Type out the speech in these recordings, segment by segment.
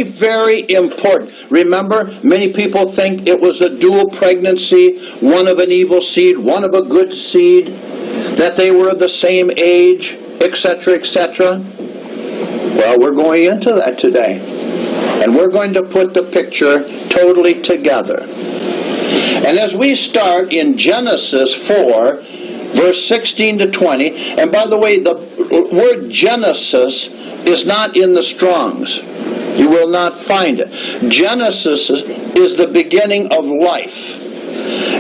very, very important. Remember, many people think it was a dual pregnancy, one of an evil seed, one of a good seed, that they were the same age, etc., etc. Well, we're going into that today. And we're going to put the picture totally together. And as we start in Genesis 4, verse 16 to 20, and by the way, the word Genesis is not in the Strongs. You will not find it. Genesis is the beginning of life.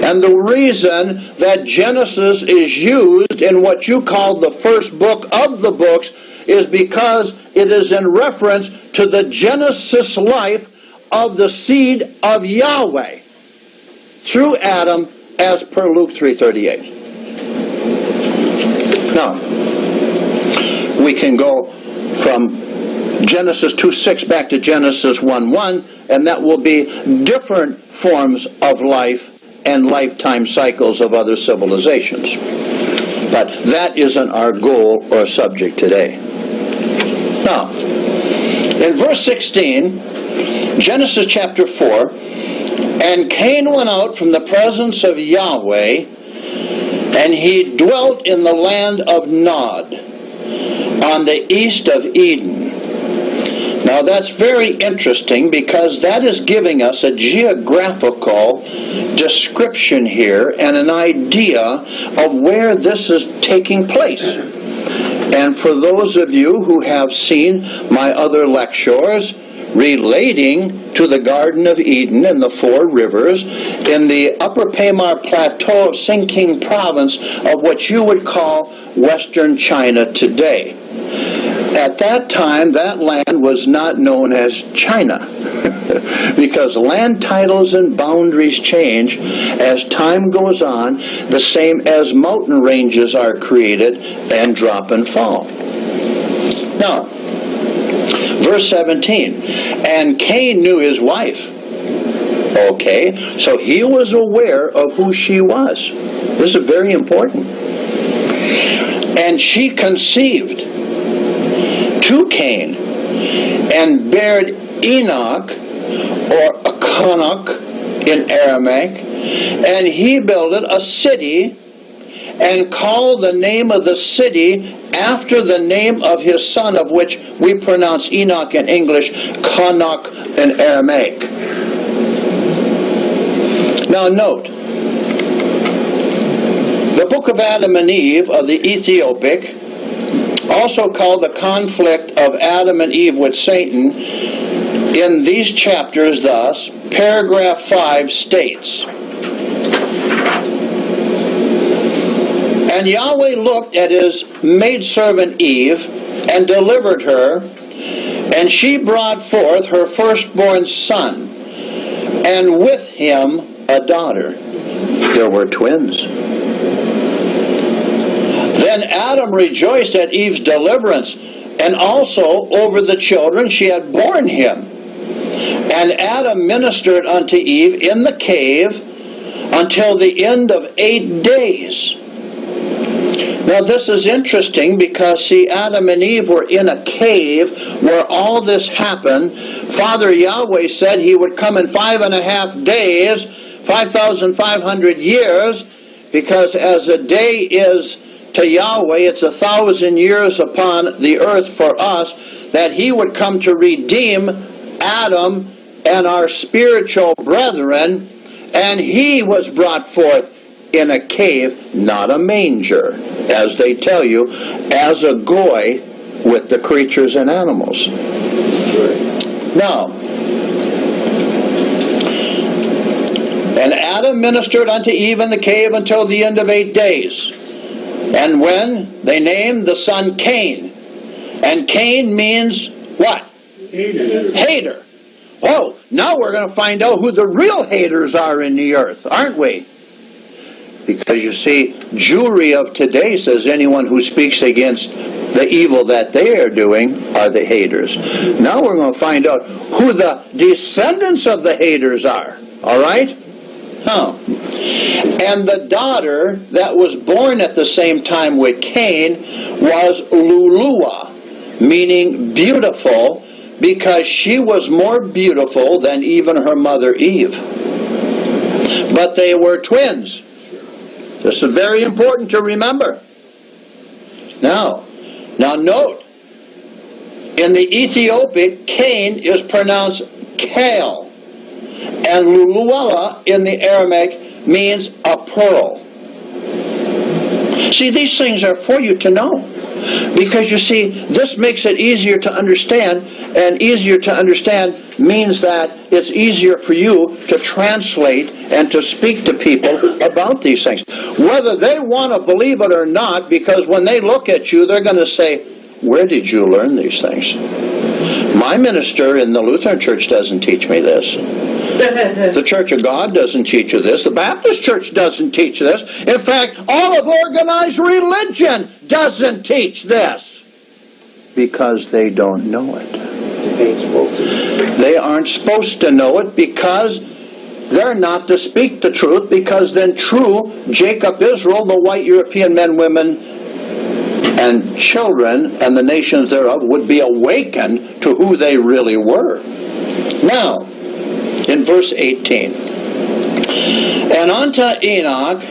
And the reason that Genesis is used in what you call the first book of the books is because it is in reference to the Genesis life of the seed of Yahweh through Adam, as per Luke 3:38. Now, we can go from Genesis 2:6 back to Genesis 1:1, and that will be different forms of life and lifetime cycles of other civilizations. But that isn't our goal or subject today. Now, in verse 16, Genesis chapter 4, and Cain went out from the presence of Yahweh, and he dwelt in the land of Nod, on the east of Eden. Now that's very interesting, because that is giving us a geographical description here and an idea of where this is taking place. And for those of you who have seen my other lectures relating to the Garden of Eden and the four rivers in the Upper Pamar Plateau of Sinking Province of what you would call Western China today. At that time, that land was not known as China because land titles and boundaries change as time goes on, the same as mountain ranges are created and drop and fall. Now, verse 17, and Cain knew his wife. Okay, so he was aware of who she was. This is very important. And she conceived to Cain, and bare Enoch, or Enoch in Aramaic, and he builded a city, and called the name of the city after the name of his son, of which we pronounce Enoch in English, Enoch in Aramaic. Now note, the book of Adam and Eve of the Ethiopic, also called the conflict of Adam and Eve with Satan, in these chapters thus, paragraph 5 states, and Yahweh looked at his maidservant Eve, and delivered her, and she brought forth her firstborn son, and with him a daughter. There were twins. Then Adam rejoiced at Eve's deliverance, and also over the children she had borne him. And Adam ministered unto Eve in the cave until the end of 8 days. Now this is interesting because, see, Adam and Eve were in a cave where all this happened. Father Yahweh said he would come in 5.5 days, 5,500 years, because as a day is to Yahweh, it's 1,000 years upon the earth for us, that he would come to redeem Adam and our spiritual brethren, and he was brought forth in a cave, not a manger, as they tell you, as a goy with the creatures and animals. Now, and Adam ministered unto Eve in the cave until the end of 8 days. And when they named the son Cain, and Cain means what? Hater. Oh, now we're going to find out who the real haters are in the earth, aren't we? Because you see, Jewry of today says anyone who speaks against the evil that they are doing are the haters. Now we're going to find out who the descendants of the haters are. All right? Oh. And the daughter that was born at the same time with Cain was Lulua, meaning beautiful, because she was more beautiful than even her mother Eve. But they were twins. This is very important to remember. Now note, in the Ethiopic, Cain is pronounced Kale, and Luluella in the Aramaic means a pearl. See, these things are for you to know, because you see, this makes it easier to understand, and easier to understand means that it's easier for you to translate and to speak to people about these things, whether they want to believe it or not, because when they look at you, they're going to say, where did you learn these things? My minister in the Lutheran Church doesn't teach me this. The Church of God doesn't teach you this. The Baptist Church doesn't teach this. In fact, all of organized religion doesn't teach this, because they don't know it. They aren't supposed to know it, because they're not to speak the truth, because then true Jacob Israel, the white European men, women, and children, and the nations thereof would be awakened to who they really were. Now, in verse 18, and unto Enoch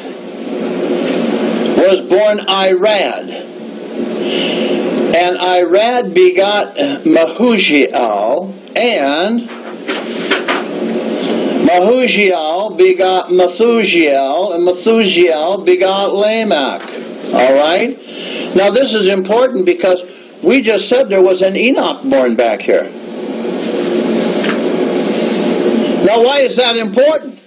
was born Irad, and Irad begot Mahuziel, and Mahuziel begot Methusiel, and Methusiel begot Lamech. All right? Now this is important, because we just said there was an Enoch born back here. Now why is that important?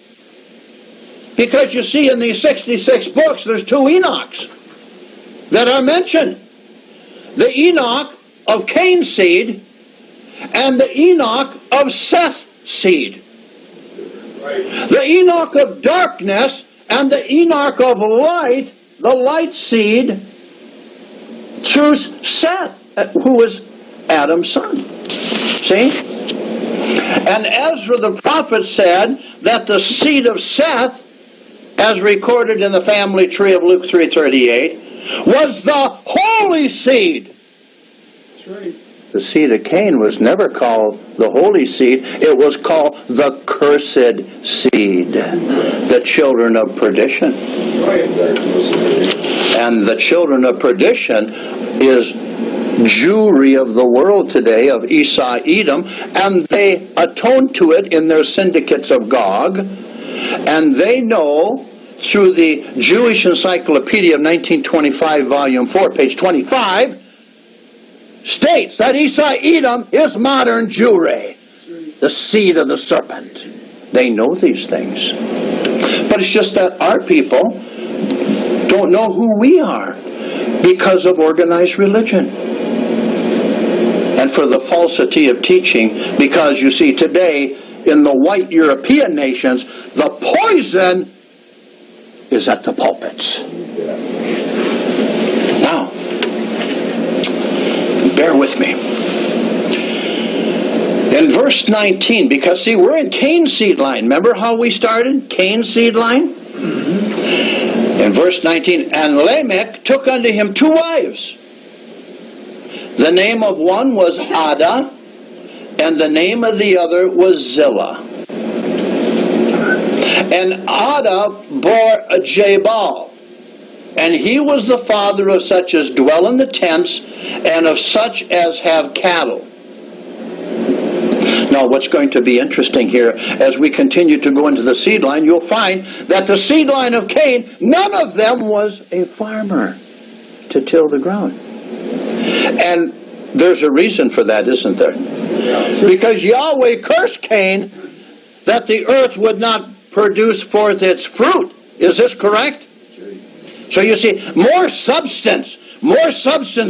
Because you see, in these 66 books, there's 2 Enochs that are mentioned. The Enoch of Cain's seed and the Enoch of Seth's seed. The Enoch of darkness and the Enoch of light, the light seed, through Seth, who was Adam's son. See? And Ezra the prophet said that the seed of Seth, as recorded in the family tree of Luke 3:38, was the holy seed. That's right. The seed of Cain was never called the holy seed. It was called the cursed seed, the children of perdition. And the children of perdition is Jewry of the world today, of Esau, Edom, and they atone to it in their syndicates of Gog, and they know through the Jewish Encyclopedia of 1925, volume 4, page 25, states that Esau, Edom is modern Jewry, the seed of the serpent. They know these things. But it's just that our people don't know who we are because of organized religion. And for the falsity of teaching, because you see today in the white European nations, the poison is at the pulpits. Now, bear with me. In verse 19, because see, we're in Cain's seed line. Remember how we started? Cain's seed line? In verse 19, and Lamech took unto him 2 wives. The name of one was Ada, and the name of the other was Zillah. And Ada bore Jabal, and he was the father of such as dwell in the tents, and of such as have cattle. Now, what's going to be interesting here, as we continue to go into the seed line, you'll find that the seed line of Cain, none of them was a farmer to till the ground. And there's a reason for that, isn't there? Because Yahweh cursed Cain that the earth would not produce forth its fruit. Is this correct? So you see, more substance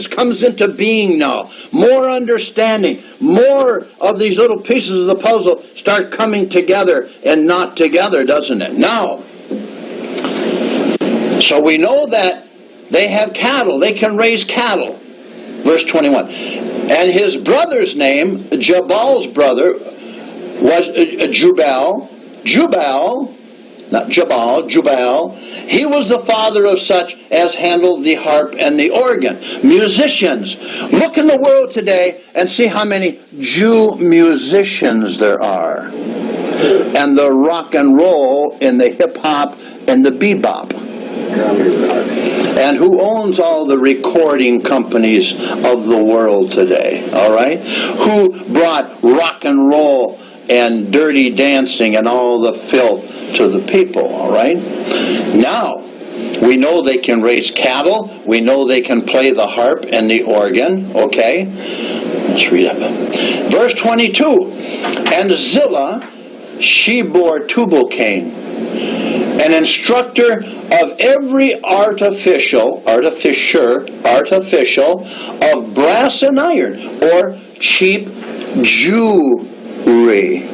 comes into being now. More understanding. More of these little pieces of the puzzle start coming together and not together, doesn't it? Now, so we know that they have cattle. They can raise cattle. Verse 21. And his brother's name, Jabal's brother, was Jubal. Jubal not Jubal. He was the father of such as handled the harp and the organ. Musicians. Look in the world today and see how many Jew musicians there are. And the rock and roll and the hip hop and the bebop. And who owns all the recording companies of the world today, all right? Who brought rock and roll and dirty dancing and all the filth to the people, all right? Now, we know they can raise cattle. We know they can play the harp and the organ, okay? Let's read up. Verse 22, and Zillah, she bore Tubal-Cain, an instructor of every artificial of brass and iron, or cheap jewelry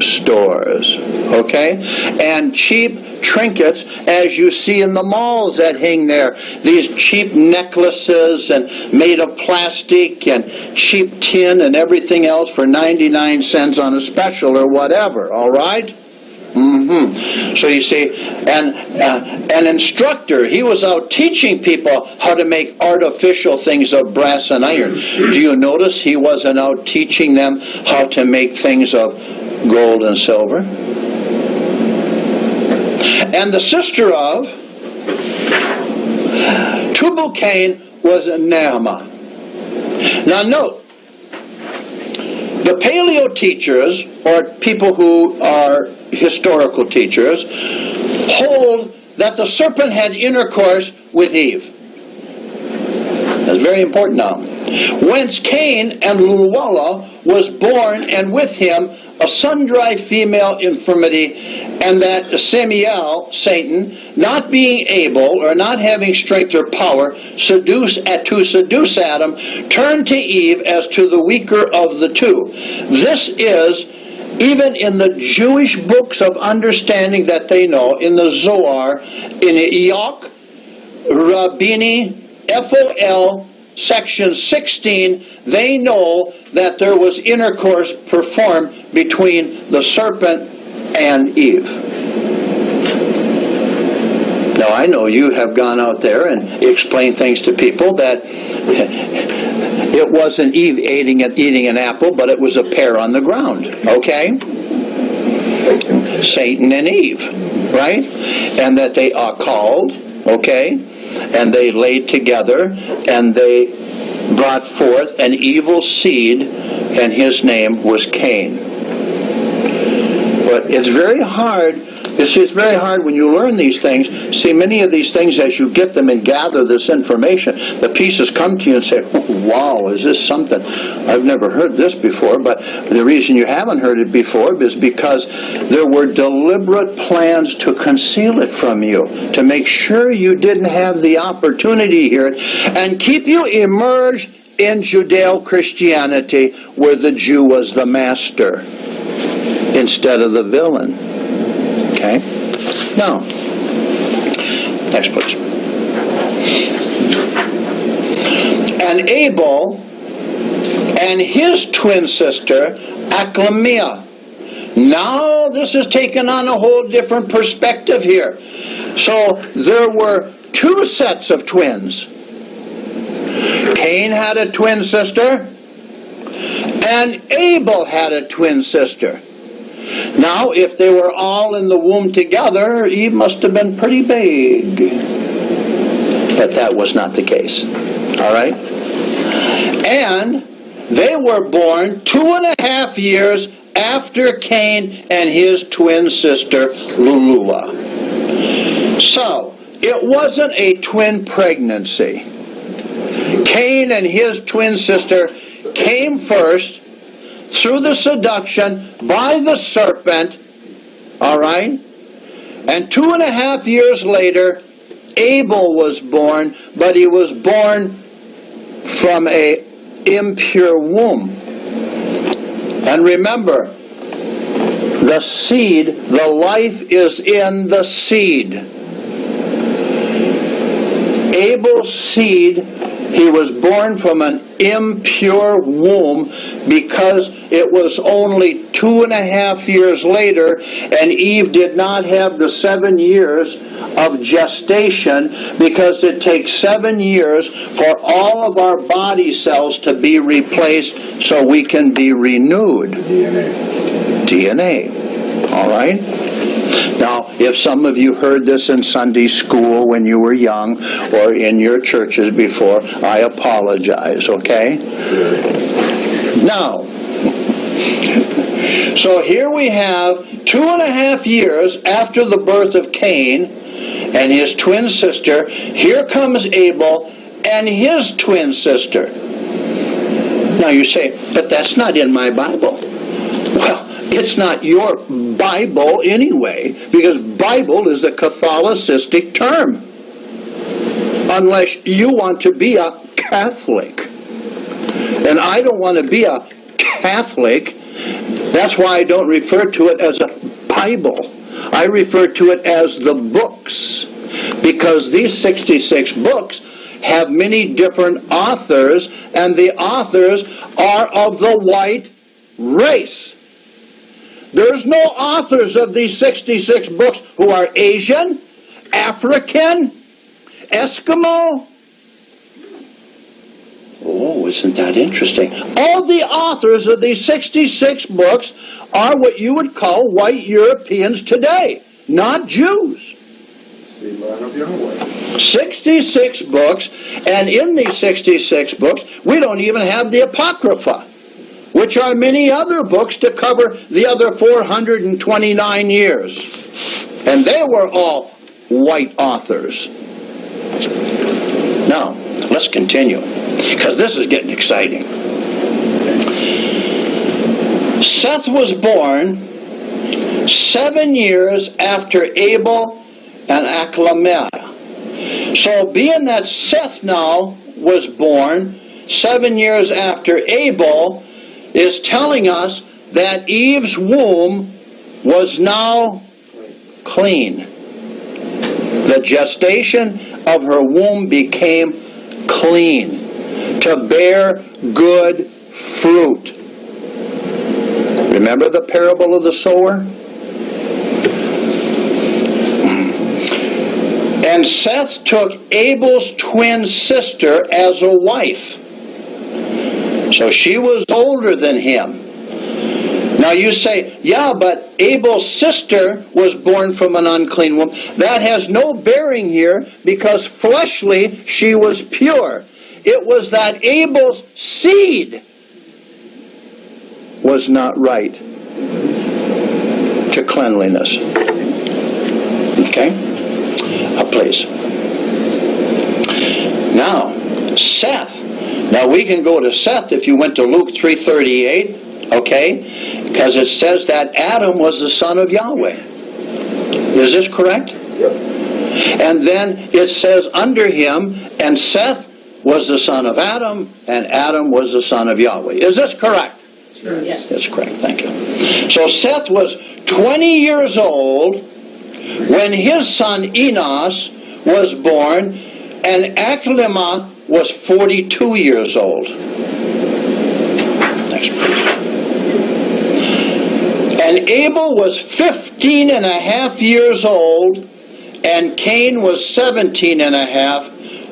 stores, okay? And cheap trinkets, as you see in the malls that hang there. These cheap necklaces and made of plastic and cheap tin and everything else for 99 cents on a special or whatever, all right? So you see, and an instructor, he was out teaching people how to make artificial things of brass and iron. Do you notice he wasn't out teaching them how to make things of gold and silver? And the sister of Tubal-Cain was Naamah. Now note, the paleo teachers, or people who are historical teachers, hold that the serpent had intercourse with Eve. That's very important now. Whence Cain and Luwala was born, and with him a sundry female infirmity, and that Samael, Satan, not being able, or not having strength or power, to seduce Adam, turned to Eve as to the weaker of the two. This is even in the Jewish books of understanding that they know, in the Zohar, in Enoch, Rabbini, FOL, section 16, they know that there was intercourse performed between the serpent and Eve. Now I know you have gone out there and explained things to people that it wasn't Eve eating an apple, but it was a pear on the ground, okay? Satan and Eve, right? And that they are called, okay? And they laid together, and they brought forth an evil seed, and his name was Cain. But it's very hard. It's very hard when you learn these things. See, many of these things, as you get them and gather this information, the pieces come to you and say, oh, wow, is this something? I've never heard this before. But the reason you haven't heard it before is because there were deliberate plans to conceal it from you, to make sure you didn't have the opportunity to hear it, and keep you immersed in Judeo-Christianity, where the Jew was the master instead of the villain. Okay? Now, next please. And Abel and his twin sister, Achlamia. Now this is taken on a whole different perspective here. So there were two sets of twins. Cain had a twin sister, and Abel had a twin sister. Now, if they were all in the womb together, Eve must have been pretty big. But that was not the case. All right? And they were born 2.5 years after Cain and his twin sister, Luluah. So, it wasn't a twin pregnancy. Cain and his twin sister came first, through the seduction by the serpent, all right? And 2.5 years later, Abel was born, but he was born from an impure womb. And remember, the seed, the life is in the seed. Abel's seed He was born from an impure womb because it was only 2.5 years later, and Eve did not have the 7 years of gestation, because it takes 7 years for all of our body cells to be replaced so we can be renewed. DNA. All right? Now, if some of you heard this in Sunday school when you were young or in your churches before, I apologize, okay? Now, so here we have 2.5 years after the birth of Cain and his twin sister. Here comes Abel and his twin sister. Now you say, but that's not in my Bible. Well, it's not your Bible anyway, because Bible is a Catholicistic term. Unless you want to be a Catholic. And I don't want to be a Catholic. That's why I don't refer to it as a Bible. I refer to it as the books. Because these 66 books have many different authors, and the authors are of the white race. There's no authors of these 66 books who are Asian, African, Eskimo. Oh, isn't that interesting? All the authors of these 66 books are what you would call white Europeans today, not Jews. 66 books, and in these 66 books, we don't even have the Apocrypha, which are many other books to cover the other 429 years. And they were all white authors. Now, let's continue, because this is getting exciting. Seth was born 7 years after Abel and Achlamah. So being that Seth now was born 7 years after Abel, is telling us that Eve's womb was now clean. The gestation of her womb became clean to bear good fruit. Remember the parable of the sower? And Seth took Abel's twin sister as a wife. So she was older than him. Now you say, yeah, but Abel's sister was born from an unclean womb. That has no bearing here, because fleshly she was pure. It was that Abel's seed was not right to cleanliness. Okay? Please. Now, Seth. Now we can go to Seth if you went to Luke 3:38, okay? Because it says that Adam was the son of Yahweh. Is this correct? Yep. And then it says under him, and Seth was the son of Adam, and Adam was the son of Yahweh. Is this correct? Sure. Yes. That's correct, thank you. So Seth was 20 years old when his son Enochs was born, and Achlamah was 42 years old. Next, please. And Abel was 15 and a half years old, and Cain was 17 and a half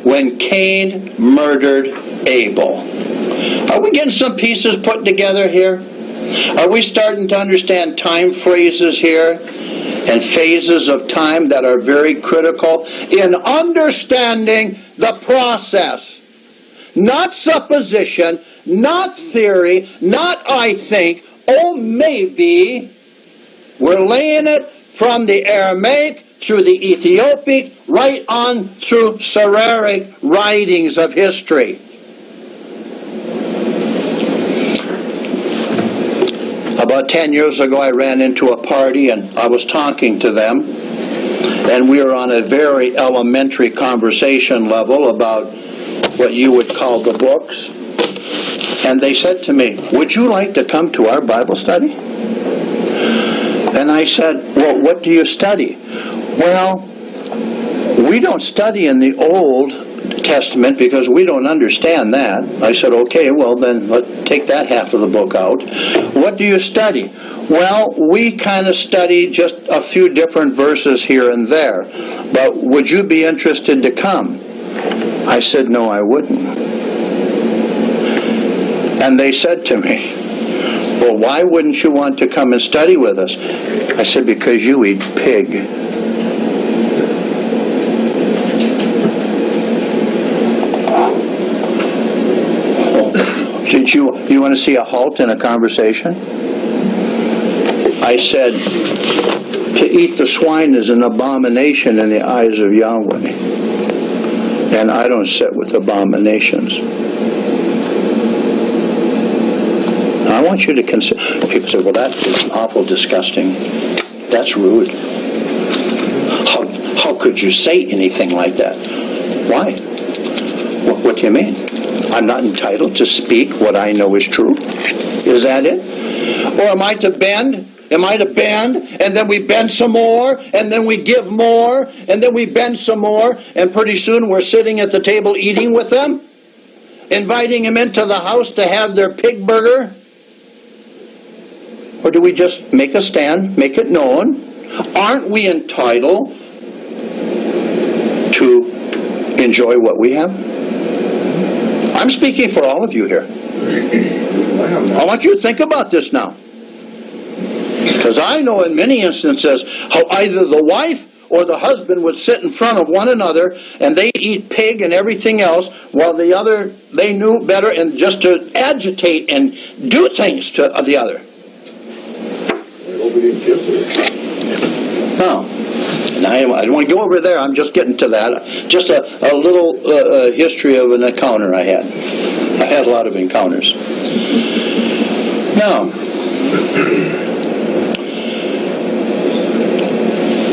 when Cain murdered Abel. Are we getting some pieces put together here? Are we starting to understand time phrases here and phases of time that are very critical in understanding the process? Not supposition, not theory, not I think, oh maybe. We're laying it from the Aramaic through the Ethiopic right on through Syriac writings of history. About 10 years ago, I ran into a party and I was talking to them, and we were on a very elementary conversation level about what you would call the books. And they said to me, "Would you like to come to our Bible study?" And I said, "Well, what do you study?" "Well, we don't study in the Old Testament because we don't understand that. I said, okay, well then let's take that half of the book out. What do you study? Well, we kind of study just a few different verses here and there. But would you be interested to come? I said, no, I wouldn't. And they said to me, well, why wouldn't you want to come and study with us? I said, because you eat pig. Did you want to see a halt in a conversation? I said, to eat the swine is an abomination in the eyes of Yahweh. And I don't sit with abominations. I want you to consider. People say, well, that is awful disgusting. That's rude. How could you say anything like that? Why? What do you mean? I'm not entitled to speak what I know is true? Is that it? Or am I to bend? Am I to bend? And then we bend some more, and then we give more, and then we bend some more, and pretty soon we're sitting at the table eating with them, inviting them into the house to have their pig burger? Or do we just make a stand, make it known? Aren't we entitled to enjoy what we have? I'm speaking for all of you here. I want you to think about this now. Because I know in many instances how either the wife or the husband would sit in front of one another and they eat pig and everything else while the other, they knew better and just to agitate and do things to the other. No. And I don't want to go over there. I'm just getting to that. Just a little history of an encounter I had. I had a lot of encounters. Now,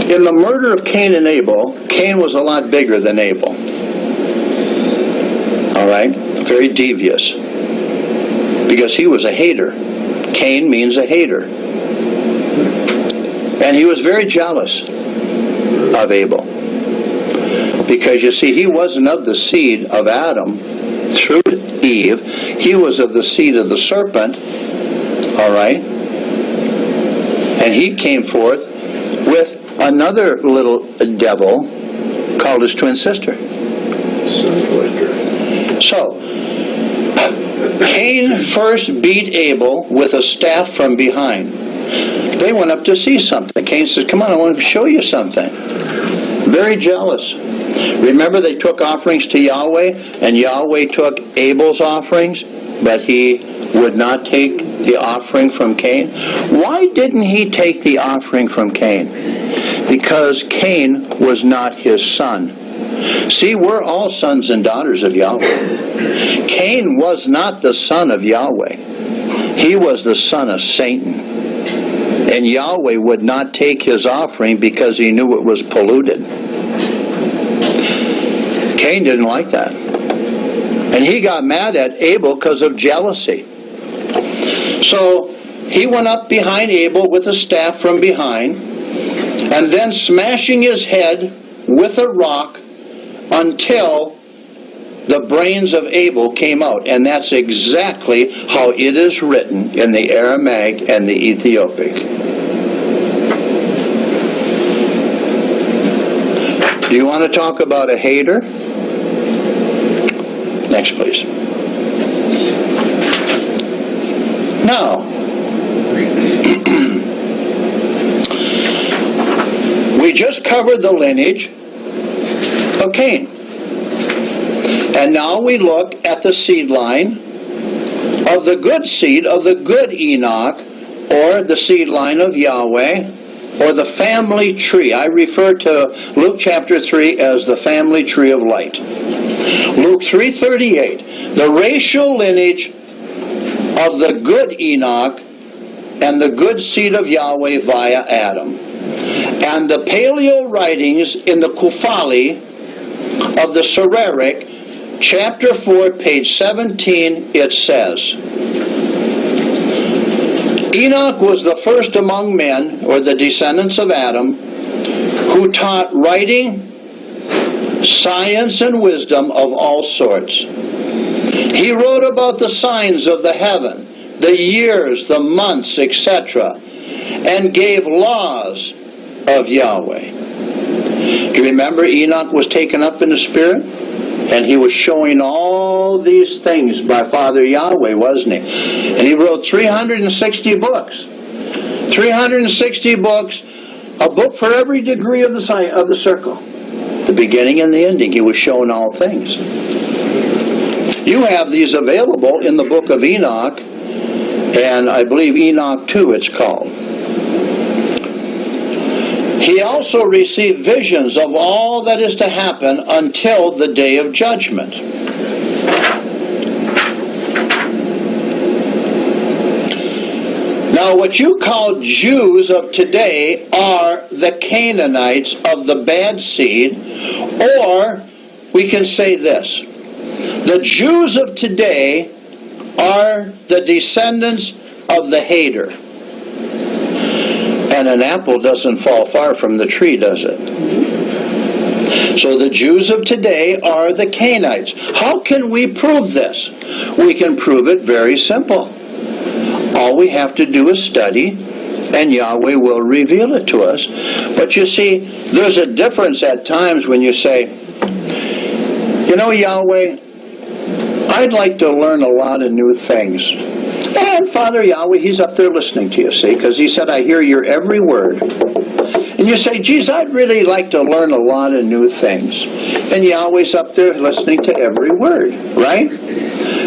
in the murder of Cain and Abel, Cain was a lot bigger than Abel. All right? Very devious. Because he was a hater. Cain means a hater. And he was very jealous of Abel. Because you see, he wasn't of the seed of Adam through Eve. He was of the seed of the serpent. All right? And he came forth with another little devil called his twin sister. So, Cain first beat Abel with a staff from behind. They went up to see something. Cain says, come on, I want to show you something. Very jealous. Remember they took offerings to Yahweh, and Yahweh took Abel's offerings, but he would not take the offering from Cain. Why didn't he take the offering from Cain? Because Cain was not his son. See, we're all sons and daughters of Yahweh. Cain was not the son of Yahweh. He was the son of Satan. And Yahweh would not take his offering because he knew it was polluted. Cain didn't like that. And he got mad at Abel because of jealousy. So he went up behind Abel with a staff from behind, and then smashing his head with a rock until the brains of Abel came out. And that's exactly how it is written in the Aramaic and the Ethiopic. Do you want to talk about a hater? Next, please. Now, we just covered the lineage of Cain. And now we look at the seed line of the good seed, of the good Enoch, or the seed line of Yahweh, or the family tree. I refer to Luke chapter 3 as the family tree of light. Luke 3:38, the racial lineage of the good Enoch and the good seed of Yahweh via Adam. And the paleo writings in the Kuphali of the Sereric, chapter 4, page 17, it says, Enoch was the first among men, or the descendants of Adam, who taught writing science and wisdom of all sorts. He wrote about the signs of the heaven, the years, the months, etc., and gave laws of Yahweh. Do you remember Enoch was taken up in the Spirit? And he was showing all these things by Father Yahweh, wasn't he? And he wrote 360 books. 360 books, a book for every degree of the circle. The beginning and the ending, he was showing all things. You have these available in the book of Enoch, and I believe Enoch 2 it's called. He also received visions of all that is to happen until the day of judgment. Now, what you call Jews of today are the Canaanites of the bad seed, or we can say this: the Jews of today are the descendants of the hater. And an apple doesn't fall far from the tree, does it? So the Jews of today are the Cainites. How can we prove this? We can prove it very simple. All we have to do is study, and Yahweh will reveal it to us. But you see, there's a difference at times when you say, you know, Yahweh, I'd like to learn a lot of new things. And Father Yahweh, he's up there listening to you, see, because he said, I hear your every word. And you say, geez, I'd really like to learn a lot of new things. And Yahweh's up there listening to every word, right?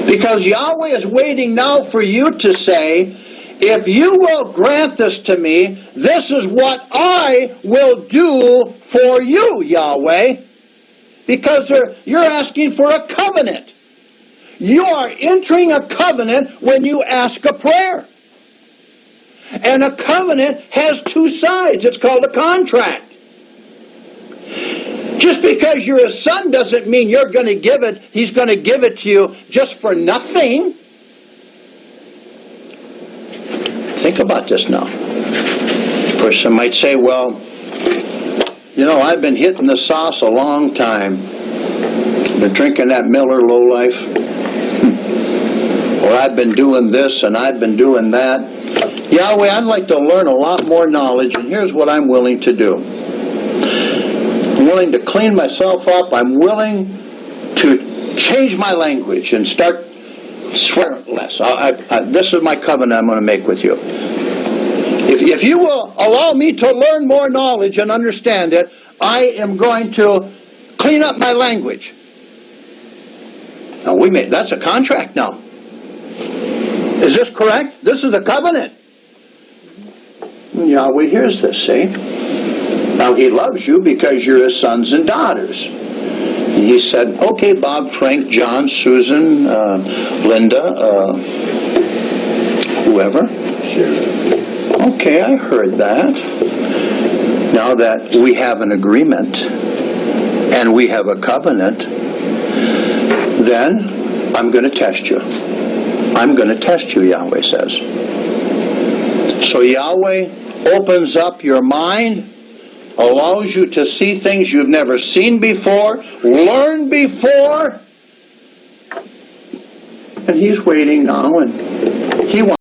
Because Yahweh is waiting now for you to say, if you will grant this to me, this is what I will do for you, Yahweh. Because you're asking for a covenant. You are entering a covenant when you ask a prayer. And a covenant has two sides. It's called a contract. Just because you're his son doesn't mean you're going to give it. He's going to give it to you just for nothing. Think about this now. A person might say, well, you know, I've been hitting the sauce a long time. Been drinking that Miller Lowlife. Or I've been doing this and I've been doing that. Yahweh, I'd like to learn a lot more knowledge, and here's what I'm willing to do. I'm willing to clean myself up. I'm willing to change my language and start swearing less. This is my covenant I'm going to make with you. If you will allow me to learn more knowledge and understand it, I am going to clean up my language. Now that's a contract now. Is this correct? This is a covenant. Yahweh hears this, see? Now he loves you because you're his sons and daughters. And he said, okay, Bob, Frank, John, Susan, Linda, whoever. Sure. Okay, I heard that. Now that we have an agreement and we have a covenant, then I'm going to test you. I'm going to test you, Yahweh says. So Yahweh opens up your mind, allows you to see things you've never seen before, learned before, and he's waiting now, and he wants